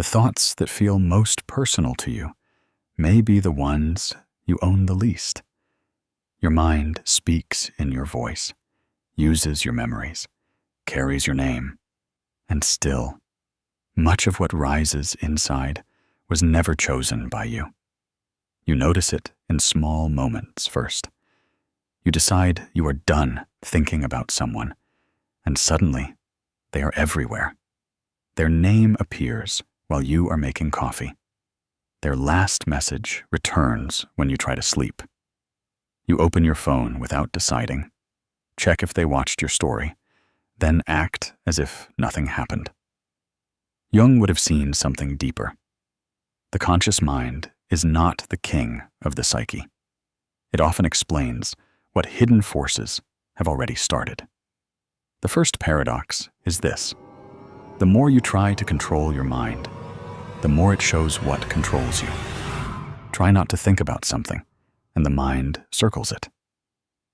The thoughts that feel most personal to you may be the ones you own the least. Your mind speaks in your voice, uses your memories, carries your name, and still, much of what rises inside was never chosen by you. You notice it in small moments first. You decide you are done thinking about someone, and suddenly, they are everywhere. Their name appears while you are making coffee. Their last message returns when you try to sleep. You open your phone without deciding, check if they watched your story, then act as if nothing happened. Jung would have seen something deeper. The conscious mind is not the king of the psyche. It often explains what hidden forces have already started. The first paradox is this: the more you try to control your mind, the more it shows what controls you. Try not to think about something, and the mind circles it.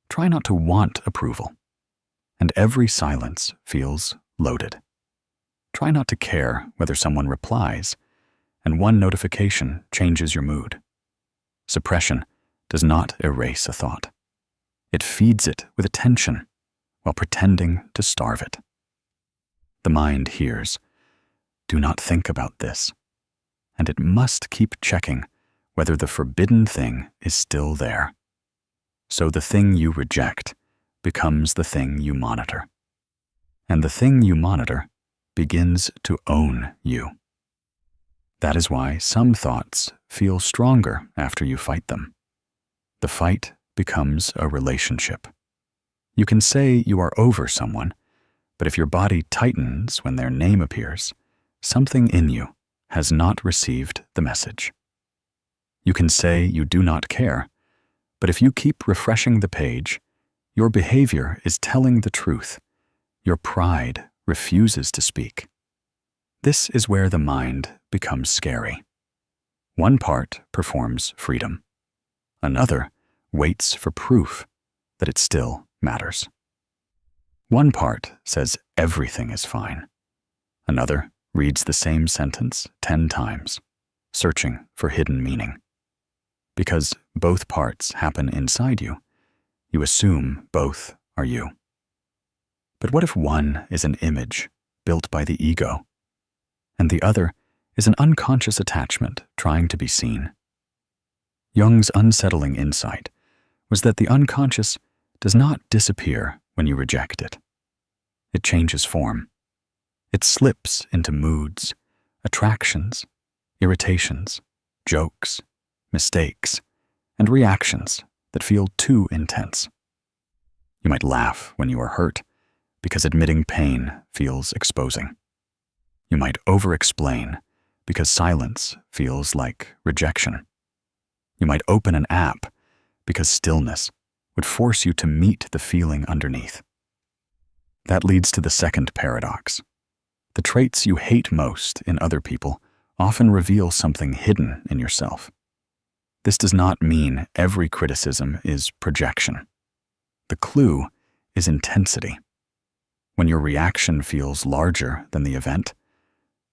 Try not to want approval, and every silence feels loaded. Try not to care whether someone replies, and one notification changes your mood. Suppression does not erase a thought. It feeds it with attention while pretending to starve it. The mind hears, "Do not think about this," and it must keep checking whether the forbidden thing is still there. So the thing you reject becomes the thing you monitor. And the thing you monitor begins to own you. That is why some thoughts feel stronger after you fight them. The fight becomes a relationship. You can say you are over someone, but if your body tightens when their name appears, something in you has not received the message. You can say you do not care, but if you keep refreshing the page, your behavior is telling the truth. Your pride refuses to speak. This is where the mind becomes scary. One part performs freedom. Another waits for proof that it still matters. One part says everything is fine. Another reads the same sentence 10 times, searching for hidden meaning. Because both parts happen inside you, you assume both are you. But what if one is an image built by the ego, and the other is an unconscious attachment trying to be seen? Jung's unsettling insight was that the unconscious does not disappear when you reject it. It changes form. It slips into moods, attractions, irritations, jokes, mistakes, and reactions that feel too intense. You might laugh when you are hurt because admitting pain feels exposing. You might over-explain because silence feels like rejection. You might open an app because stillness would force you to meet the feeling underneath. That leads to the second paradox. The traits you hate most in other people often reveal something hidden in yourself. This does not mean every criticism is projection. The clue is intensity. When your reaction feels larger than the event,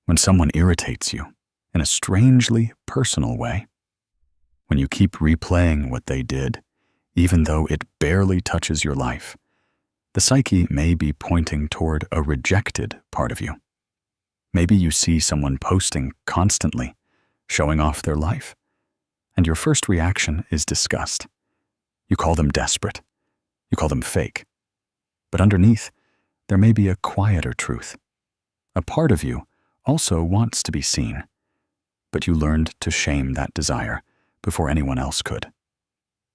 when someone irritates you in a strangely personal way, when you keep replaying what they did, even though it barely touches your life, the psyche may be pointing toward a rejected part of you. Maybe you see someone posting constantly, showing off their life, and your first reaction is disgust. You call them desperate. You call them fake. But underneath, there may be a quieter truth. A part of you also wants to be seen, but you learned to shame that desire before anyone else could.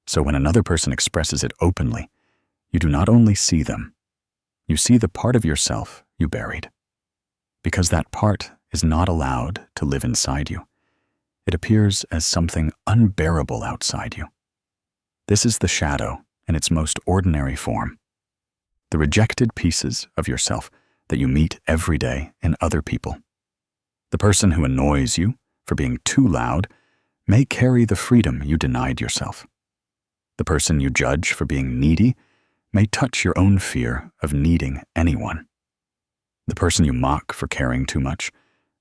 So when another person expresses it openly, you do not only see them, you see the part of yourself you buried. Because that part is not allowed to live inside you, it appears as something unbearable outside you. This is the shadow in its most ordinary form. The rejected pieces of yourself that you meet every day in other people. The person who annoys you for being too loud may carry the freedom you denied yourself. The person you judge for being needy may touch your own fear of needing anyone. The person you mock for caring too much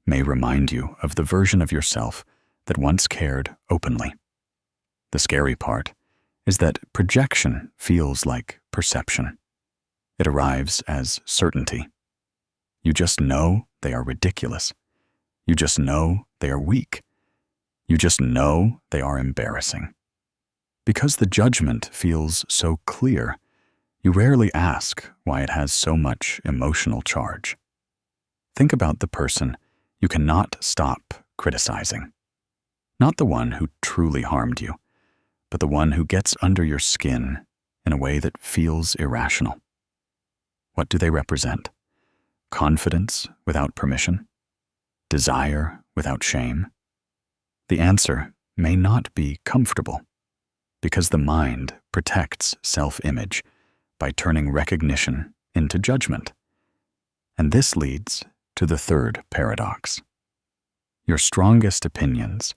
may remind you of the version of yourself that once cared openly. The scary part is that projection feels like perception. It arrives as certainty. You just know they are ridiculous. You just know they are weak. You just know they are embarrassing. Because the judgment feels so clear, you rarely ask why it has so much emotional charge. Think about the person you cannot stop criticizing. Not the one who truly harmed you, but the one who gets under your skin in a way that feels irrational. What do they represent? Confidence without permission? Desire without shame? The answer may not be comfortable, because the mind protects self-image by turning recognition into judgment. And this leads to the third paradox. Your strongest opinions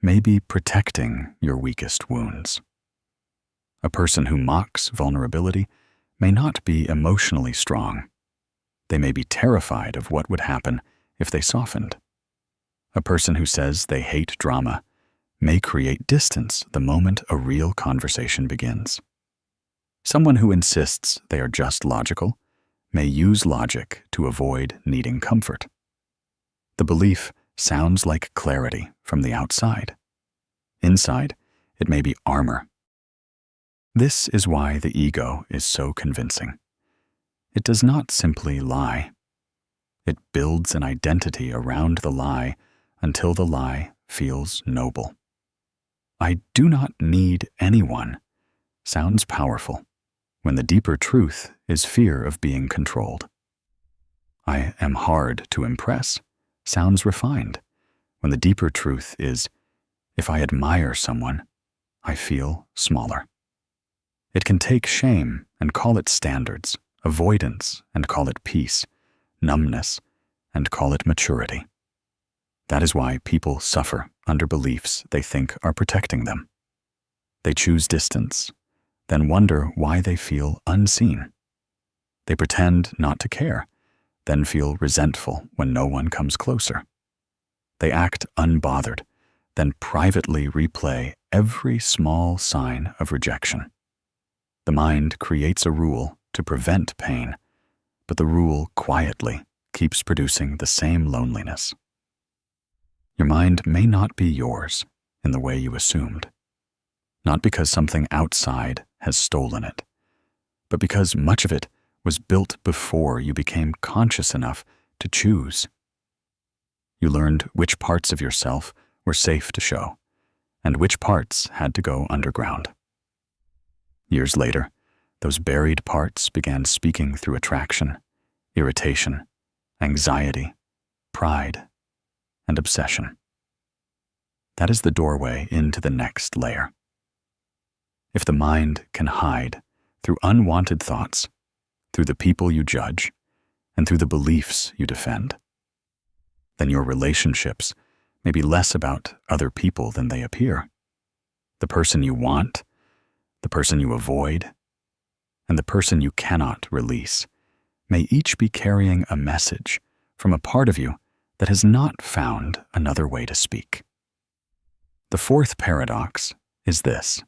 may be protecting your weakest wounds. A person who mocks vulnerability may not be emotionally strong. They may be terrified of what would happen if they softened. A person who says they hate drama may create distance the moment a real conversation begins. Someone who insists they are just logical may use logic to avoid needing comfort. The belief sounds like clarity from the outside. Inside, it may be armor. This is why the ego is so convincing. It does not simply lie. It builds an identity around the lie until the lie feels noble. I do not need anyone sounds powerful when the deeper truth is fear of being controlled. I am hard to impress sounds refined when the deeper truth is, if I admire someone, I feel smaller. It can take shame and call it standards, avoidance and call it peace, numbness and call it maturity. That is why people suffer under beliefs they think are protecting them. They choose distance, then wonder why they feel unseen. They pretend not to care, then feel resentful when no one comes closer. They act unbothered, then privately replay every small sign of rejection. The mind creates a rule to prevent pain, but the rule quietly keeps producing the same loneliness. Your mind may not be yours in the way you assumed, not because something outside has stolen it, but because much of it was built before you became conscious enough to choose. You learned which parts of yourself were safe to show, and which parts had to go underground. Years later, those buried parts began speaking through attraction, irritation, anxiety, pride, and obsession. That is the doorway into the next layer. If the mind can hide through unwanted thoughts, through the people you judge, and through the beliefs you defend, then your relationships may be less about other people than they appear. The person you want, the person you avoid, and the person you cannot release may each be carrying a message from a part of you that has not found another way to speak. The fourth paradox is this.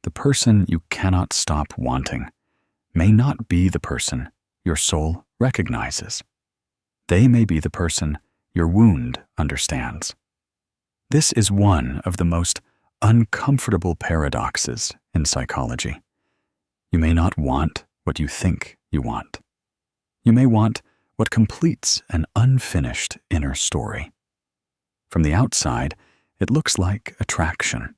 The person you cannot stop wanting may not be the person your soul recognizes. They may be the person your wound understands. This is one of the most uncomfortable paradoxes in psychology. You may not want what you think you want. You may want what completes an unfinished inner story. From the outside, it looks like attraction.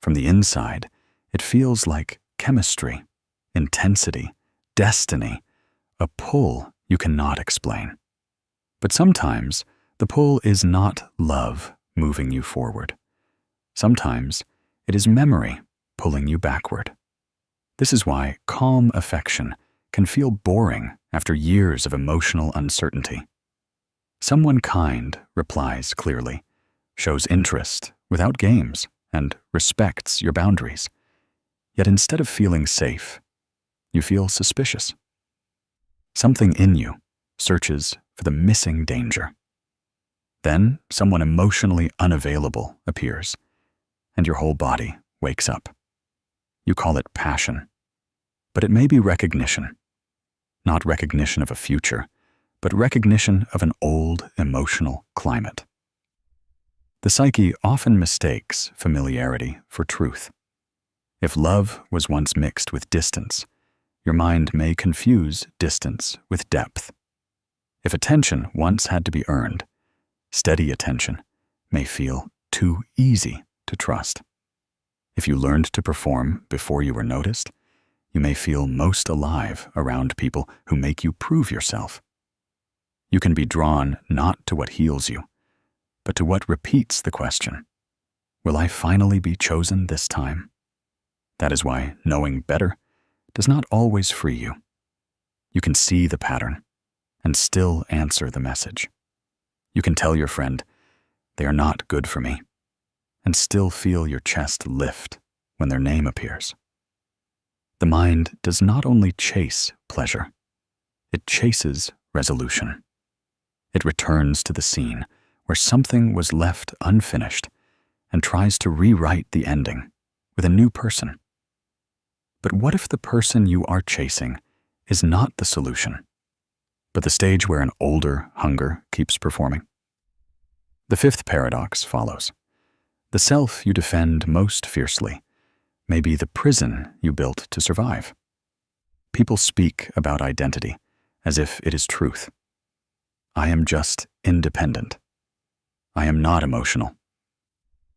From the inside, it feels like chemistry, intensity, destiny, a pull you cannot explain. But sometimes the pull is not love moving you forward. Sometimes it is memory pulling you backward. This is why calm affection can feel boring after years of emotional uncertainty. Someone kind replies clearly, shows interest without games, and respects your boundaries. Yet instead of feeling safe, you feel suspicious. Something in you searches for the missing danger. Then someone emotionally unavailable appears, and your whole body wakes up. You call it passion, but it may be recognition. Not recognition of a future, but recognition of an old emotional climate. The psyche often mistakes familiarity for truth. If love was once mixed with distance, your mind may confuse distance with depth. If attention once had to be earned, steady attention may feel too easy to trust. If you learned to perform before you were noticed, you may feel most alive around people who make you prove yourself. You can be drawn not to what heals you, but to what repeats the question, will I finally be chosen this time? That is why knowing better does not always free you. You can see the pattern and still answer the message. You can tell your friend, they are not good for me, and still feel your chest lift when their name appears. The mind does not only chase pleasure, it chases resolution. It returns to the scene where something was left unfinished and tries to rewrite the ending with a new person. But what if the person you are chasing is not the solution, but the stage where an older hunger keeps performing? The fifth paradox follows. The self you defend most fiercely may be the prison you built to survive. People speak about identity as if it is truth. I am just independent. I am not emotional.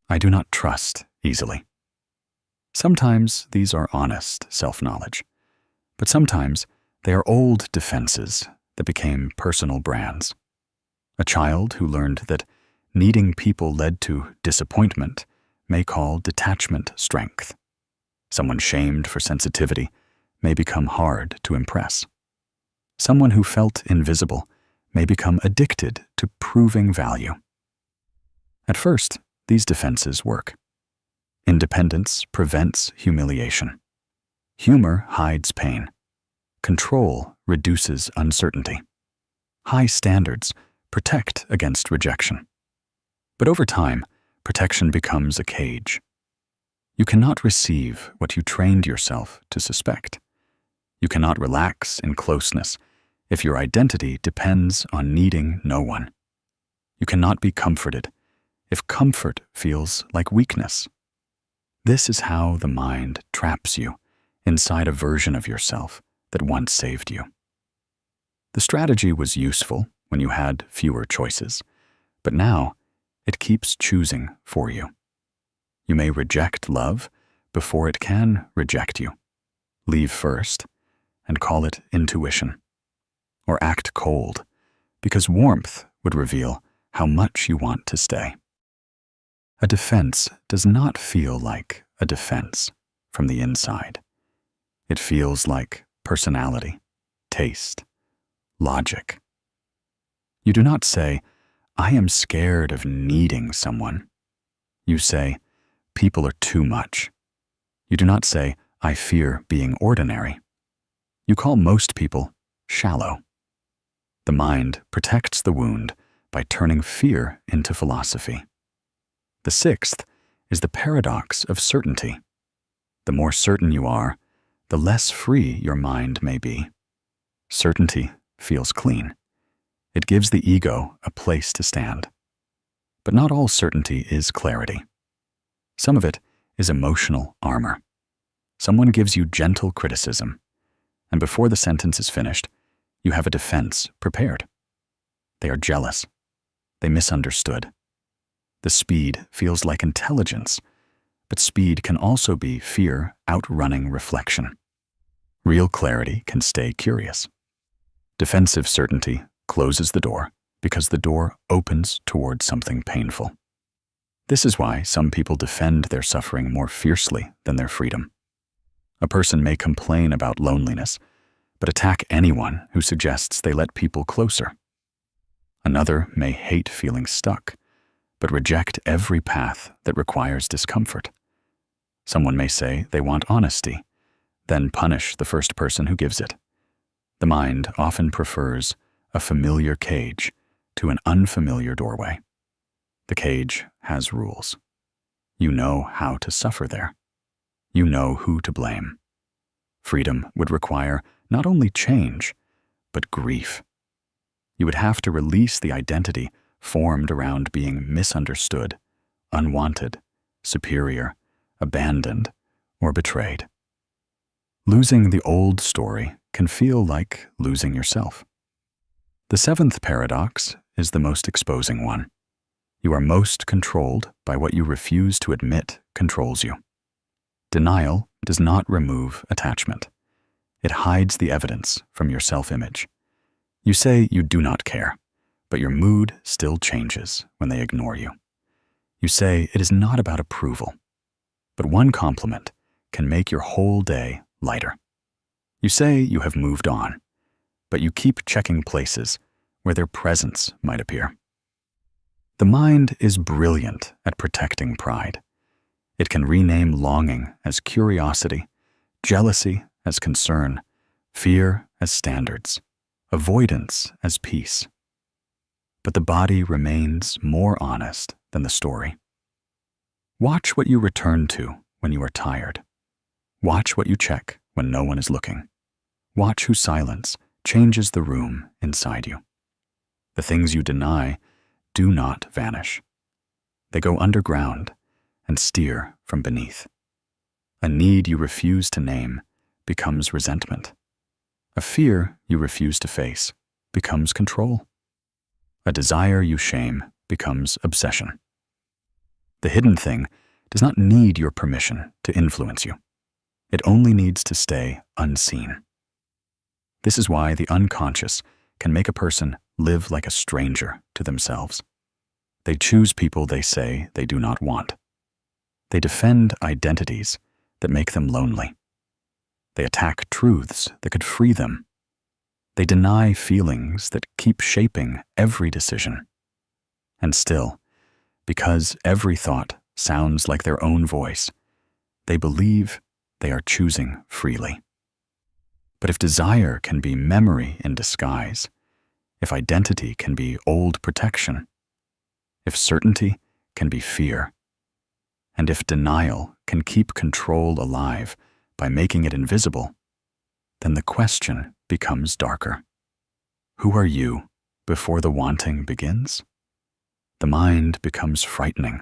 I do not trust easily. Sometimes these are honest self-knowledge, but sometimes they are old defenses that became personal brands. A child who learned that needing people led to disappointment may call detachment strength. Someone shamed for sensitivity may become hard to impress. Someone who felt invisible may become addicted to proving value. At first, these defenses work. Independence prevents humiliation. Humor hides pain. Control reduces uncertainty. High standards protect against rejection. But over time, protection becomes a cage. You cannot receive what you trained yourself to suspect. You cannot relax in closeness if your identity depends on needing no one. You cannot be comforted if comfort feels like weakness. This is how the mind traps you inside a version of yourself that once saved you. The strategy was useful when you had fewer choices, but now it keeps choosing for you. You may reject love before it can reject you. Leave first and call it intuition. Or act cold, because warmth would reveal how much you want to stay. A defense does not feel like a defense from the inside. It feels like personality, taste, logic. You do not say, I am scared of needing someone. You say, people are too much. You do not say, I fear being ordinary. You call most people shallow. The mind protects the wound by turning fear into philosophy. The sixth is the paradox of certainty. The more certain you are, the less free your mind may be. Certainty feels clean. It gives the ego a place to stand. But not all certainty is clarity. Some of it is emotional armor. Someone gives you gentle criticism, and before the sentence is finished, you have a defense prepared. They are jealous. They misunderstood. The speed feels like intelligence, but speed can also be fear outrunning reflection. Real clarity can stay curious. Defensive certainty closes the door because the door opens towards something painful. This is why some people defend their suffering more fiercely than their freedom. A person may complain about loneliness, but attack anyone who suggests they let people closer. Another may hate feeling stuck, but reject every path that requires discomfort. Someone may say they want honesty, then punish the first person who gives it. The mind often prefers a familiar cage to an unfamiliar doorway. The cage has rules. You know how to suffer there. You know who to blame. Freedom would require not only change, but grief. You would have to release the identity formed around being misunderstood, unwanted, superior, abandoned, or betrayed. Losing the old story can feel like losing yourself. The seventh paradox is the most exposing one. You are most controlled by what you refuse to admit controls you. Denial does not remove attachment. It hides the evidence from your self-image. You say you do not care, but your mood still changes when they ignore you. You say it is not about approval, but one compliment can make your whole day lighter. You say you have moved on, but you keep checking places where their presence might appear. The mind is brilliant at protecting pride. It can rename longing as curiosity, jealousy as concern, fear as standards, avoidance as peace. But the body remains more honest than the story. Watch what you return to when you are tired. Watch what you check when no one is looking. Watch whose silence changes the room inside you. The things you deny do not vanish. They go underground and steer from beneath. A need you refuse to name becomes resentment. A fear you refuse to face becomes control. A desire you shame becomes obsession. The hidden thing does not need your permission to influence you. It only needs to stay unseen. This is why the unconscious can make a person live like a stranger to themselves. They choose people they say they do not want. They defend identities that make them lonely. They attack truths that could free them. They deny feelings that keep shaping every decision. And still, because every thought sounds like their own voice, they believe they are choosing freely. But if desire can be memory in disguise, if identity can be old protection, if certainty can be fear, and if denial can keep control alive by making it invisible, then the question becomes darker. Who are you before the wanting begins? The mind becomes frightening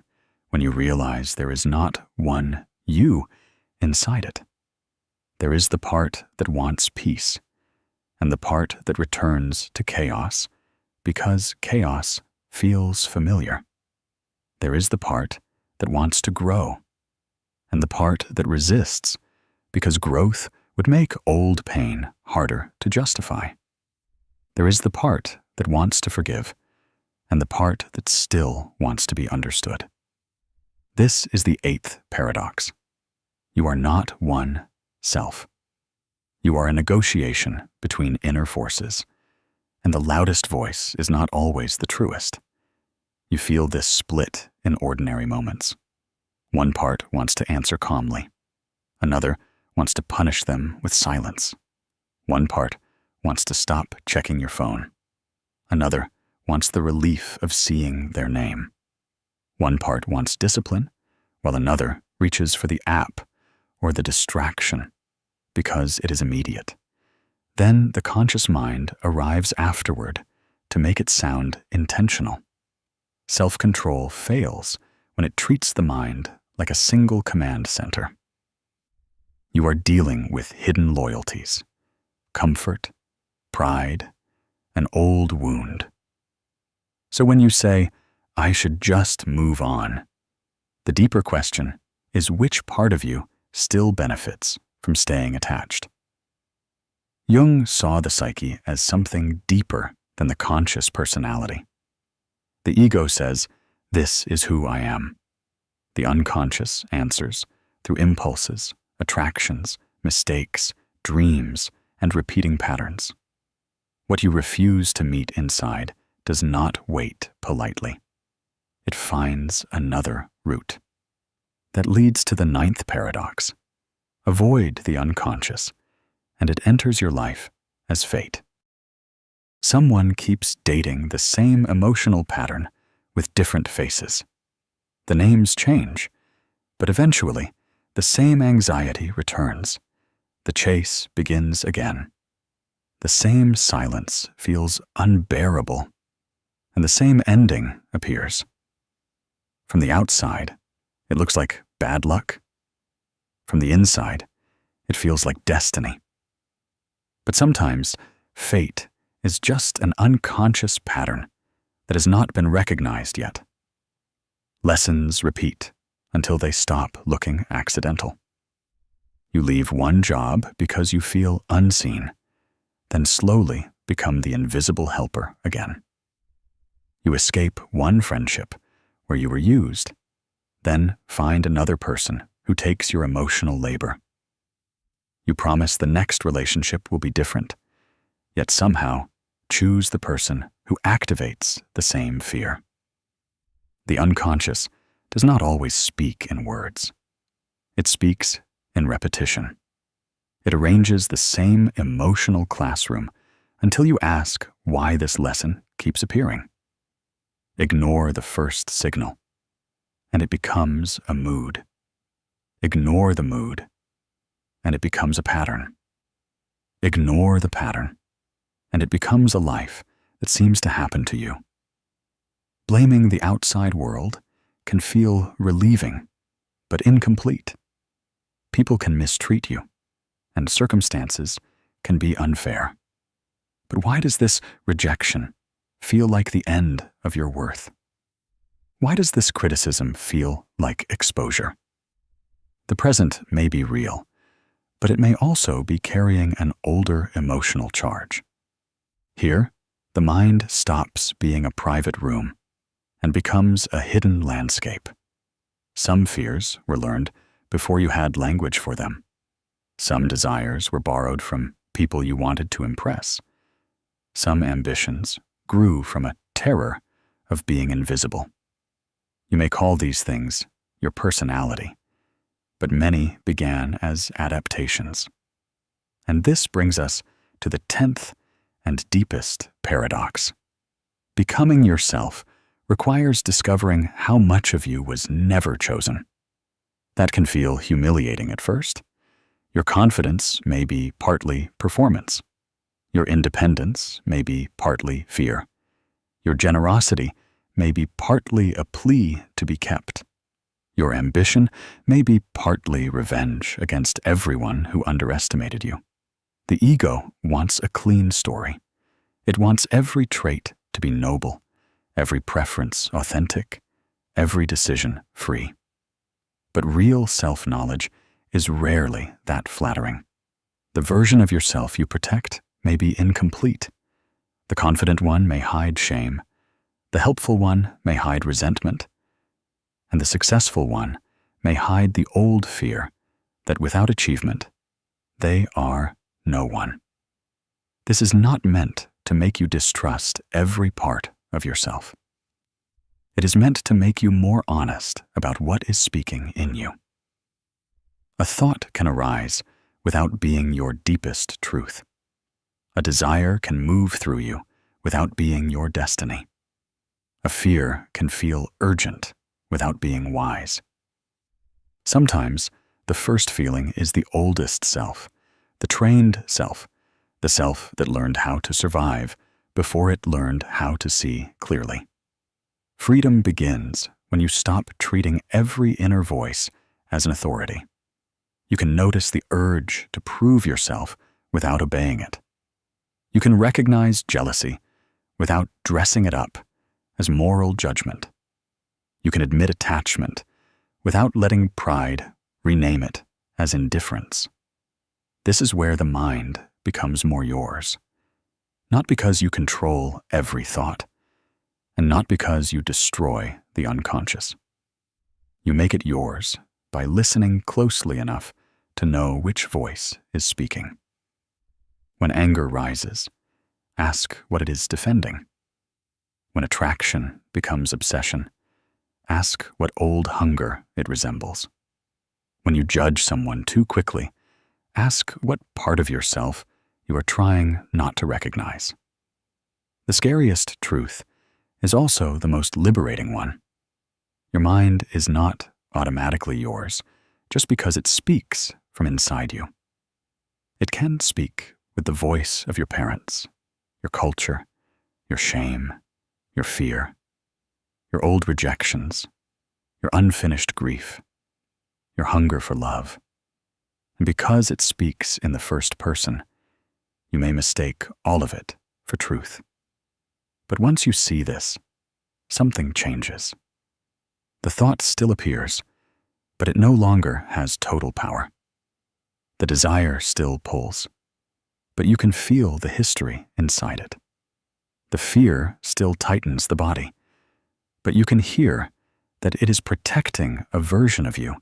when you realize there is not one you inside it. There is the part that wants peace, and the part that returns to chaos because chaos feels familiar. There is the part that wants to grow, and the part that resists because growth would make old pain harder to justify. There is the part that wants to forgive, and the part that still wants to be understood. This is the eighth paradox. You are not one self. You are a negotiation between inner forces, and the loudest voice is not always the truest. You feel this split in ordinary moments. One part wants to answer calmly. Another wants to punish them with silence. One part wants to stop checking your phone. Another wants the relief of seeing their name. One part wants discipline, while another reaches for the app or the distraction because it is immediate. Then the conscious mind arrives afterward to make it sound intentional. Self-control fails when it treats the mind like a single command center. You are dealing with hidden loyalties, comfort, pride, an old wound. So when you say, "I should just move on," the deeper question is which part of you still benefits from staying attached. Jung saw the psyche as something deeper than the conscious personality. The ego says, "This is who I am." The unconscious answers through impulses, attractions, mistakes, dreams, and repeating patterns. What you refuse to meet inside does not wait politely. It finds another route. That leads to the ninth paradox. Avoid the unconscious, and it enters your life as fate. Someone keeps dating the same emotional pattern with different faces. The names change, but eventually, the same anxiety returns. The chase begins again. The same silence feels unbearable, and the same ending appears. From the outside, it looks like bad luck. From the inside, it feels like destiny. But sometimes, fate is just an unconscious pattern that has not been recognized yet. Lessons repeat until they stop looking accidental. You leave one job because you feel unseen, then slowly become the invisible helper again. You escape one friendship where you were used, then find another person who takes your emotional labor. You promise the next relationship will be different, yet somehow choose the person who activates the same fear. The unconscious does not always speak in words. It speaks in repetition. It arranges the same emotional classroom until you ask why this lesson keeps appearing. Ignore the first signal, and it becomes a mood. Ignore the mood, and it becomes a pattern. Ignore the pattern, and it becomes a life that seems to happen to you. Blaming the outside world can feel relieving, but incomplete. People can mistreat you, and circumstances can be unfair. But why does this rejection feel like the end of your worth? Why does this criticism feel like exposure? The present may be real, but it may also be carrying an older emotional charge. Here, the mind stops being a private room and becomes a hidden landscape. Some fears were learned before you had language for them. Some desires were borrowed from people you wanted to impress. Some ambitions grew from a terror of being invisible. You may call these things your personality, but many began as adaptations. And this brings us to the 10th and deepest paradox. Becoming yourself requires discovering how much of you was never chosen. That can feel humiliating at first. Your confidence may be partly performance. Your independence may be partly fear. Your generosity may be partly a plea to be kept. Your ambition may be partly revenge against everyone who underestimated you. The ego wants a clean story. It wants every trait to be noble, every preference authentic, every decision free. But real self-knowledge is rarely that flattering. The version of yourself you protect may be incomplete. The confident one may hide shame. The helpful one may hide resentment. And the successful one may hide the old fear that without achievement, they are no one. This is not meant to make you distrust every part of yourself. It is meant to make you more honest about what is speaking in you. A thought can arise without being your deepest truth. A desire can move through you without being your destiny. A fear can feel urgent without being wise. Sometimes, the first feeling is the oldest self, the trained self, the self that learned how to survive before it learned how to see clearly. Freedom begins when you stop treating every inner voice as an authority. You can notice the urge to prove yourself without obeying it. You can recognize jealousy without dressing it up as moral judgment. You can admit attachment without letting pride rename it as indifference. This is where the mind becomes more yours. Not because you control every thought, and not because you destroy the unconscious. You make it yours by listening closely enough to know which voice is speaking. When anger rises, ask what it is defending. When attraction becomes obsession, ask what old hunger it resembles. When you judge someone too quickly, ask what part of yourself you are trying not to recognize. The scariest truth is also the most liberating one. Your mind is not automatically yours just because it speaks from inside you. It can speak with the voice of your parents, your culture, your shame, your fear, your old rejections, your unfinished grief, your hunger for love. And because it speaks in the first person, you may mistake all of it for truth. But once you see this, something changes. The thought still appears, but it no longer has total power. The desire still pulls, but you can feel the history inside it. The fear still tightens the body, but you can hear that it is protecting a version of you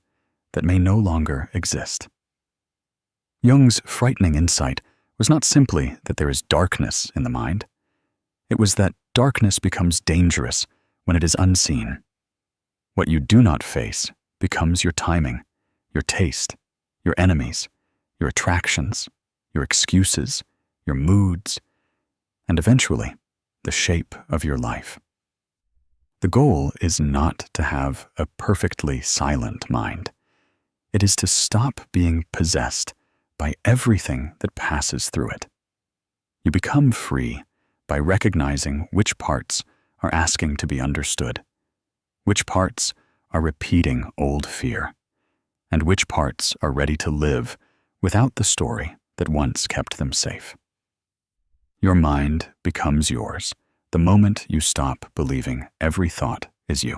that may no longer exist. Jung's frightening insight was not simply that there is darkness in the mind. It was that darkness becomes dangerous when it is unseen. What you do not face becomes your timing, your taste, your enemies, your attractions, your excuses, your moods, and eventually, the shape of your life. The goal is not to have a perfectly silent mind. It is to stop being possessed by everything that passes through it. You become free by recognizing which parts are asking to be understood, which parts are repeating old fear, and which parts are ready to live without the story that once kept them safe. Your mind becomes yours the moment you stop believing every thought is you.